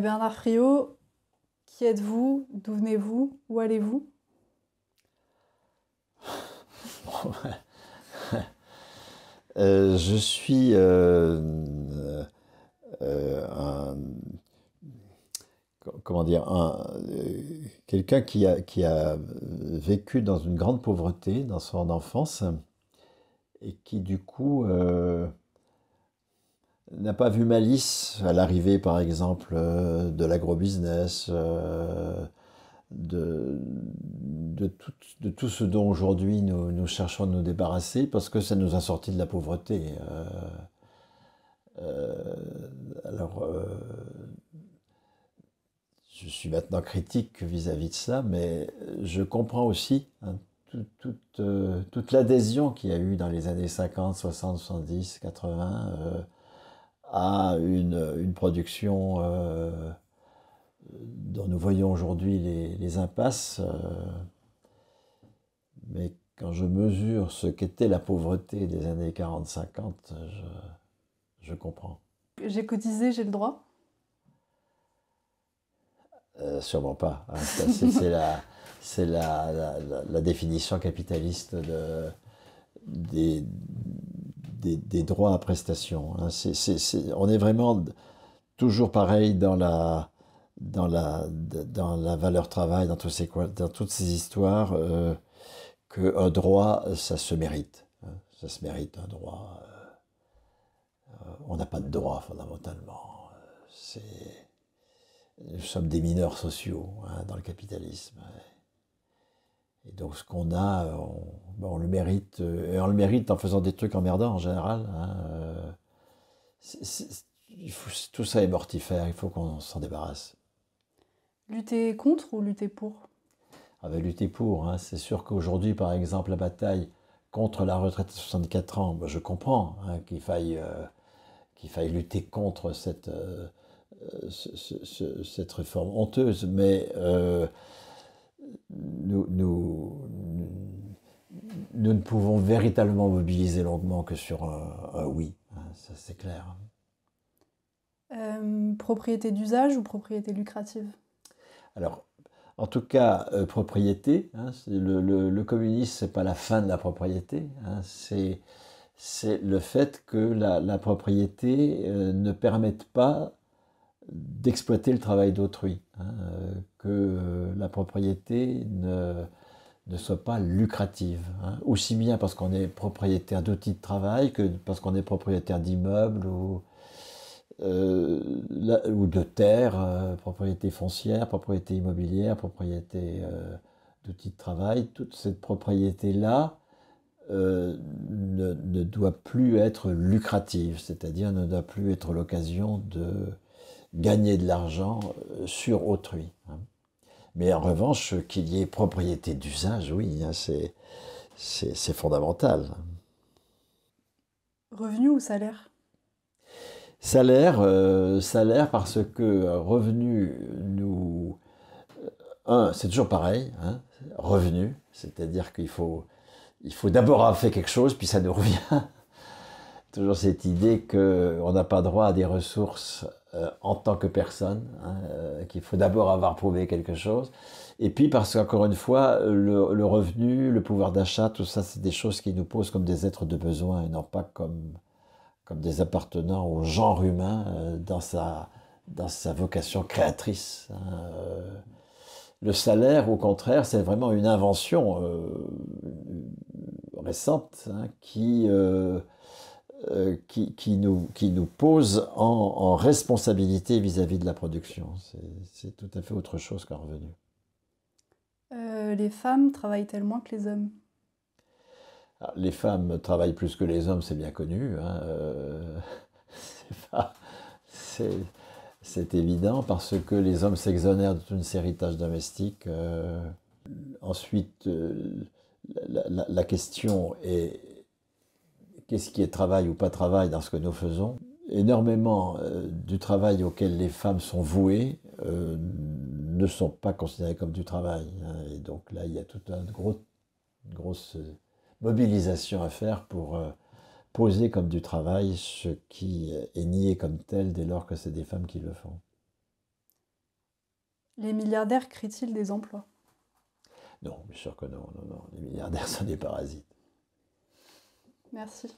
Bernard Friot, qui êtes-vous? D'où venez-vous? Où allez-vous? Je suis un, comment dire, quelqu'un qui a vécu dans une grande pauvreté dans son enfance et qui du coup n'a pas vu malice à l'arrivée par exemple de l'agrobusiness, de tout ce dont aujourd'hui nous cherchons à nous débarrasser parce que ça nous a sortis de la pauvreté. Euh, alors, je suis maintenant critique vis-à-vis de ça, mais je comprends aussi hein, toute l'adhésion qu'il y a eu dans les années 50, 60, 70, 80 à une production dont nous voyons aujourd'hui les impasses. Mais quand je mesure ce qu'était la pauvreté des années 40-50, je comprends. J'ai cotisé, j'ai le droit. Sûrement pas. Hein. C'est la définition capitaliste des droits à prestation. Hein. On est vraiment toujours pareil dans la valeur travail, dans toutes ces histoires, qu'un droit, ça se mérite. Hein. Ça se mérite un droit. On n'a pas de droit fondamentalement. Nous sommes des mineurs sociaux hein, dans le capitalisme. Et donc ce qu'on a, on le mérite, et on le mérite en faisant des trucs emmerdants en général. Hein, tout ça est mortifère, il faut qu'on s'en débarrasse. Lutter contre ou lutter pour? On va lutter pour. Hein. C'est sûr qu'aujourd'hui, par exemple, la bataille contre la retraite à 64 ans, ben, je comprends hein, qu'il faille lutter contre cette réforme honteuse, mais nous ne pouvons véritablement mobiliser longuement que sur un oui, hein, ça c'est clair. Propriété d'usage ou propriété lucrative? Alors, en tout cas, propriété, hein, le communisme, c'est pas la fin de la propriété, hein, c'est le fait que la propriété ne permette pas d'exploiter le travail d'autrui, hein, que la propriété ne soit pas lucrative, hein, aussi bien parce qu'on est propriétaire d'outils de travail que parce qu'on est propriétaire d'immeubles ou de terres, propriété foncière, propriété immobilière, propriété d'outils de travail. Toute cette propriété-là ne doit plus être lucrative, c'est-à-dire ne doit plus être l'occasion de gagner de l'argent sur autrui. Hein. Mais en revanche, qu'il y ait propriété d'usage, oui, hein, c'est fondamental. Revenu ou salaire? Salaire parce que revenu, c'est toujours pareil, hein, revenu, c'est-à-dire qu'il faut d'abord avoir fait quelque chose, puis ça nous revient. Toujours cette idée qu'on n'a pas droit à des ressources en tant que personne, hein, qu'il faut d'abord avoir prouvé quelque chose. Et puis parce qu'encore une fois, le revenu, le pouvoir d'achat, tout ça, c'est des choses qui nous posent comme des êtres de besoin et non pas comme des appartenant au genre humain dans sa vocation créatrice. Hein. Le salaire, au contraire, c'est vraiment une invention récente hein, qui nous pose en responsabilité vis-à-vis de la production. C'est tout à fait autre chose qu'un revenu. Les femmes travaillent-elles moins que les hommes? Alors, les femmes travaillent plus que les hommes, c'est bien connu. Hein, c'est, c'est évident parce que les hommes s'exonèrent de toute une série de tâches domestiques. Ensuite, la question est qu'est-ce qui est travail ou pas travail dans ce que nous faisons. Énormément du travail auquel les femmes sont vouées ne sont pas considérés comme du travail. Hein, et donc là, il y a toute une grosse mobilisation à faire pour poser comme du travail ce qui est nié comme tel dès lors que c'est des femmes qui le font. Les milliardaires créent-ils des emplois? Non, bien sûr que non, non, non. Les milliardaires sont des parasites. Merci.